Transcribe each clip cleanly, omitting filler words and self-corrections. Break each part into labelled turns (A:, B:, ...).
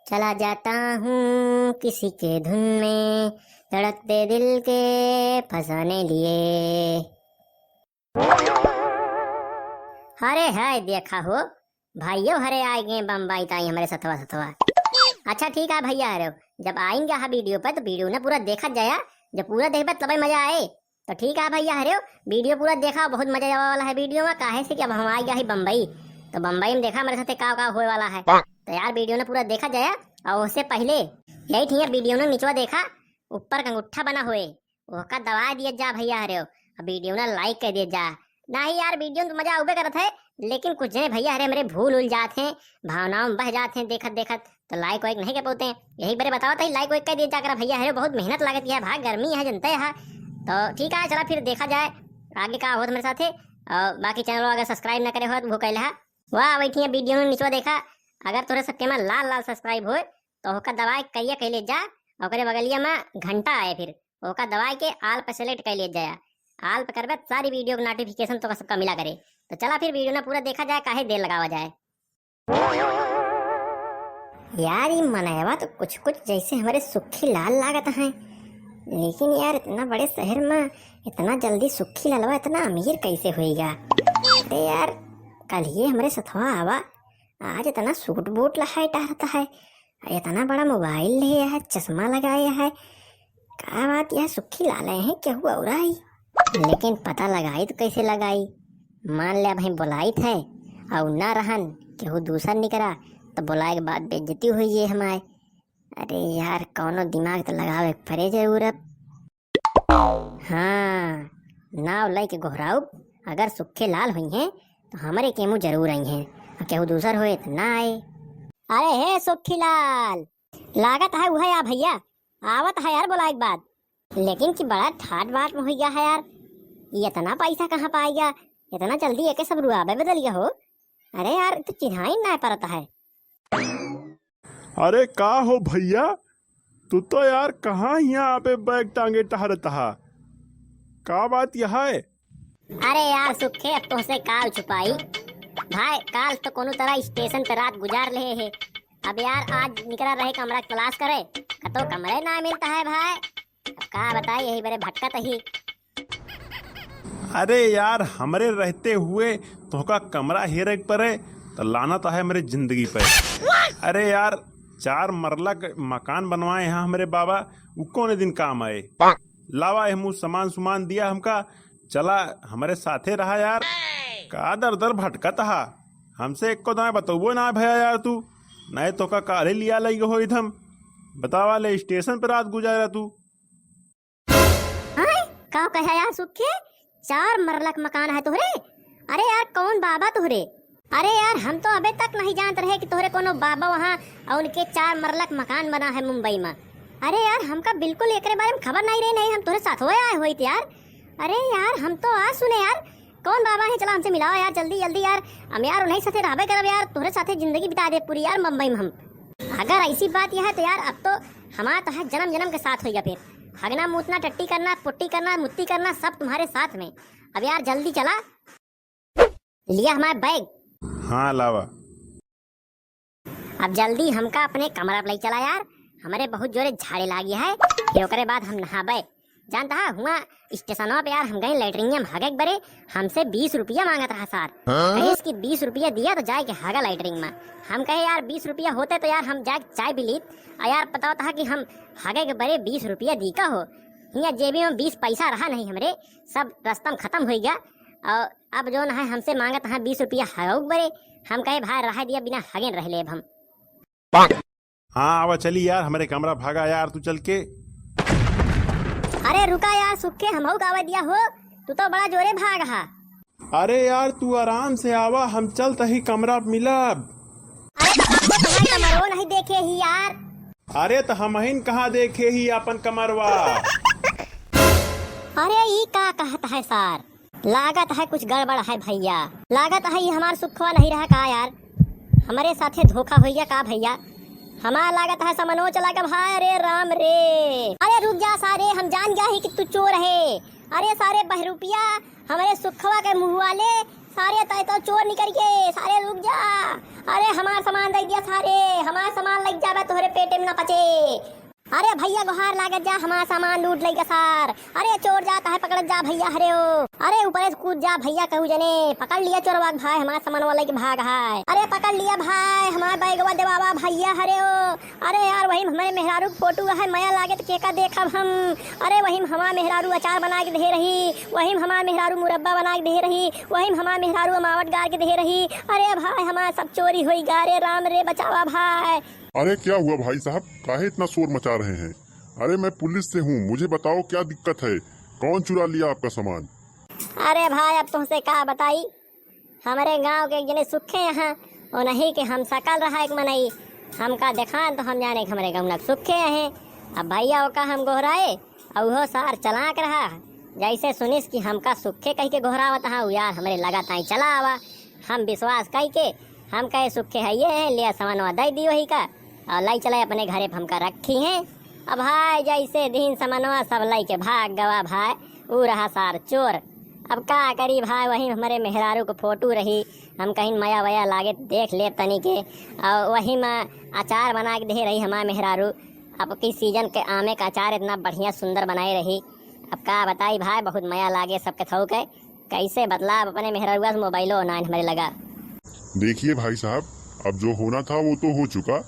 A: चला जाता हूँ किसी के धुन में, धड़कते दिल के फंसाने लिए। अरे है देखा हो भाइयों, हरे आए गए बम्बई ताई हमारे सथवा सथवा। अच्छा ठीक है भैया, हरे जब आएंगे हाँ वीडियो पर तो वीडियो ना पूरा देखा जाया। जब पूरा देखबा तब मजा आए। तो ठीक है भैया, हरे वीडियो पूरा देखा, बहुत मजा आने वाला है वीडियो में। काहे से कि अब हम आ गया ही बम्बई, तो बम्बई में देखा हमारे साथ का होए वाला है। तो यार वीडियो ना पूरा देखा जाया। और उससे पहले यही थी वीडियो ने निचवा देखा, ऊपर का अंगूठा बना हुए उसका दबा दिया जा भैया, हरे वीडियो ना लाइक कर दिया जा। नहीं यार वीडियो में तो मजा उबे करत है, लेकिन कुछ जने भैया हरे मेरे भूल उल जाते हैं, भावनाओं में बह जाते हैं देखत देखत, तो लाइक वाइक नहीं कर पाते हैं। यही बारे बताओ तो लाइक वाइक कर दिया जाकर भैया हरे, बहुत मेहनत लगती है भाई, गर्मी है जनता है। तो ठीक है चला फिर देखा जाए आगे का हो मेरे साथ। और बाकी चैनल अगर सब्सक्राइब ना करे हो तो वो कह है वाह बैठी वीडियो में निचवा देखा। अगर थोड़े सबके में लाल लाल सब्सक्राइब हो तो ओका दबाए कहिए कह ले जा, और बगलिया में घंटा आए फिर ओका दबाए के आल पर सेलेक्ट कर ले जाए। आल पर करबे सारी वीडियो का नोटिफिकेशन तो सबका मिला करे। तो चला फिर वीडियो ना पूरा देखा जाए, काहे देर लगावा जाए। यार ये मनैवा तो कुछ कुछ जैसे हमारे सुखी लाल लागत है, लेकिन यार इतना बड़े शहर में इतना जल्दी सुखी लालवा इतना अमीर कैसे होएगा। अरे यार कल ये हमारे सथवा आवा, आज इतना सूट बूट लहाए टहरता है, इतना बड़ा मोबाइल लिया है, चश्मा लगाया है, क्या बात यह सुखी लाले हैं क्या हुआ हो रहा है। लेकिन पता लगाई तो कैसे लगाई, मान लिया भाई बुलाई थे और ना रहन केहू दूसरा निकला तो बुलाए के बाद बेइज्जती हुई है हमारे। अरे यार कौनो दिमाग तो लगावे पड़े जरूर अब। हाँ नाव लाई के घोराऊ, अगर सुखे लाल हुई हैं तो हमारे केमू जरूर आई हैं, केहू दूसर हुए तो ना आए। अरे हे सुखी लाल लागत है वह या भैया आवत है यार बुलाए के बाद, लेकिन कि बड़ा ठाट बाट में हो गया है यार, ये इतना पैसा कहाँ पाएगा, इतना जल्दी एक सब रुआबे बदल गया हो। अरे यार तो चिन्हाई ना पड़ता है।
B: अरे का हो भैया, तू तो यार कहाँ यहाँ पे बैग टांगे टहरता है, का बात यह है।
A: अरे यार सुखे अब तो से काल छुपाई भाई, काल तो कोनो तरह स्टेशन पे रात गुजार रहे है। अब यार आज निकला रहे कमरा तलाश करे तो कमरे ना मिलता है भाई, अब का बताए यही बड़े भटकत ही।
B: अरे यार हमरे रहते हुए तोहका कमरा हेरे पड़े तो लाना तो है मेरे जिंदगी पे। अरे यार 4 मरला मकान बनवाए हैं हमारे बाबा, वो कौन दिन काम आए। लावा हम सामान सुमान दिया हमका, चला हमारे साथे रहा यार, का दर दर भटकत हा, हमसे एक को दाएं बतौबो ना भैया यार तू, नहीं तो का काले लिया लगी हो इधम, बतावा ले स्टेशन पर रात गुजारा तू।
A: का कहा यार सुखे 4 मरला का मकान है तोहरे। अरे यार कौन बाबा तोहरे, अरे यार हम तो अबे तक नहीं जानते रहे कि तोहरे कोनो बाबा वहाँ और उनके 4 मरला का मकान बना है मुंबई में। अरे यार हमका बिल्कुल एकरे बारे में खबर नहीं रही, नहीं हम तोहरे साथ आए हुए थे यार। अरे यार हम तो आज सुने यार कौन बाबा है, चला हमसे मिलाओ यार जल्दी जल्दी यार, हम यार उन्हीं साथे रहबे करब यार, तोहरे साथे जिंदगी बिता दे पूरी यार मुंबई में हम। अगर ऐसी बात यह है तो यार अब तो हमारा तो है जन्म जन्म के साथ होगा, फिर हगना मूतना टट्टी करना पुट्टी करना मुत्ती करना सब तुम्हारे साथ में। अब यार जल्दी चला, लिया हमारा बैग।
B: हाँ लावा,
A: अब जल्दी हमका अपने कमरा पर चला यार, हमारे बहुत जोरे झाड़े लागी है, फिर ओकरे बाद हम नहाबे। जानता है हुआ स्टेशनों पे यार हम गए लैटरिन में हगे बरे, हमसे 20 रुपया मांगत रहा सर, कहे इसकी 20 रुपया दिया तो जाए के हगा लैटरिन में। हम कहे यार 20 रुपया होते तो यार हम जाके चाय भी लीत, और यार पता था कि हम हगे के बरे 20 रुपया दी का हो, यहाँ जेबी में 20 पैसा रहा नहीं हमरे, सब रास्ता में खत्म हो गया। और अब जो है हमसे मांगत है 20 रुपया हगाऊ बरे, हम कहे भाई रहा दिया बिना हगे रह ले हम।
B: हाँ आवा चली यार हमारे कमरा भागा यार तू चल के।
A: अरे रुका यार सुखे हम गावा दिया हो, तू तो बड़ा जोरे भाग हा।
B: अरे यार तू आराम से आवा, हम चलते ही कमरा मिलब।
A: अरे कमरो नहीं देखे ही यार।
B: अरे तो हम कहाँ देखे ही अपन कमरवा।
A: अरे ये का कहता है सर, लागत है कुछ गड़बड़ है भैया, लागत है ये हमार सुखवा नहीं रहा का यार, हमारे साथे धोखा हो गया का भैया, हमारा लागत है समनो चला के भाई। अरे राम रे, अरे रुक जा सारे, हम जान गया ही कि तू चोर है। अरे सारे बहरूपिया हमारे सुखवा के मुँह वाले सारे तो चोर निकल के सारे रुक जा। अरे हमारा सामान दे दिया सारे, हमारा सामान लग जा बा तोहरे पेटे में ना पचे। अरे भैया गुहार लागत जा, हमारा सामान लूट लई सार। अरे चोर जाता है पकड़ जा भैया, हरे हो। अरे ऊपर से कूद जा भैया, कहू जने पकड़ लिया चोरवा भाई, हमारा सामान वाला के भाग है। अरे पकड़ लिया भाई, हमारा बैगवा दे बाबा भैया, हरे हो। अरे यार वही हमारे मेहरारू फोटो है, मया लागे तो केका देखब हम। अरे वही हमारा मेहरारू अचार बना के दे रही, वही हमारा मेहरारू मुरब्बा बना के दे रही, वही हमारा मेहरारू अमावट गाड़ के दे रही। अरे भाई हमारा सब चोरी हुई गा रे, राम रे बचावा भाई।
C: अरे क्या हुआ भाई साहब, काहे इतना शोर मचा रहे हैं? अरे मैं पुलिस से हूँ, मुझे बताओ क्या दिक्कत है, कौन चुरा लिया आपका सामान?
A: अरे भाई अब तुमसे क्या बताई, हमारे गांव के एक जने सुखे यहाँ और नहीं कि हम सकल रहा एक मनई, हमका देखा तो हम जाने हमारे गाँव सुखे हैं। अब भैया का हम गोहराए और वो सार चलाक रहा, जैसे सुनिस कि हमका सुखे कह के गोहरावत हाँ यार, हमारे लगा ताई चला आवा। हम विश्वास कह के हम कहे सुखे है ये है, लिया सामान दे दी वही का और लाई चला अपने घरे हमका रखी हैं। अब भाई जैसे दिन सामानवा सब लाई के भाग गवा भाई, ऊ रहा सार चोर। अब का करी भाई, वही हमारे मेहरारू को फोटो रही, हम कहीं मया वया लागे देख ले तनी के, और वही में अचार बना के दे रही हमारे मेहरारू। अब की सीजन के आमे का अचार इतना बढ़िया सुंदर बनाई रही। अब का बताई भाई, बहुत मया लागे सबके थौक है, कैसे बदला अपने मेहरारू से मोबाइलो ना हमारे लगा।
C: देखिए भाई साहब, अब जो होना था वो तो हो चुका,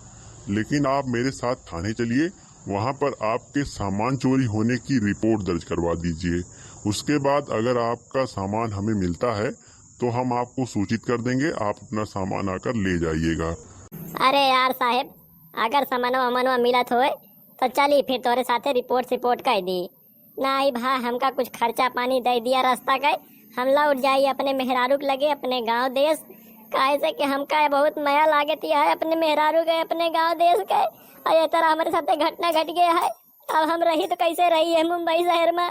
C: लेकिन आप मेरे साथ थाने चलिए, वहाँ पर आपके सामान चोरी होने की रिपोर्ट दर्ज करवा दीजिए। उसके बाद अगर आपका सामान हमें मिलता है तो हम आपको सूचित कर देंगे, आप अपना सामान आकर ले जाइएगा।
A: अरे यार साहेब, अगर सामानवा अमनवा मिलत होए तो चली फिर तोरे साथे रिपोर्ट कर दी। नहीं भाई हमका कुछ खर्चा पानी दे दिया रास्ता का, हम लौट जाइए अपने मेहरारू के लगे, अपने गांव देश। कैसे कि हमका बहुत मया लागे है अपने मेहरारू के, अपने गांव देश के, और ये तरह हमारे साथ घटना घट गया है। अब हम रही तो कैसे रही है मुंबई शहर में।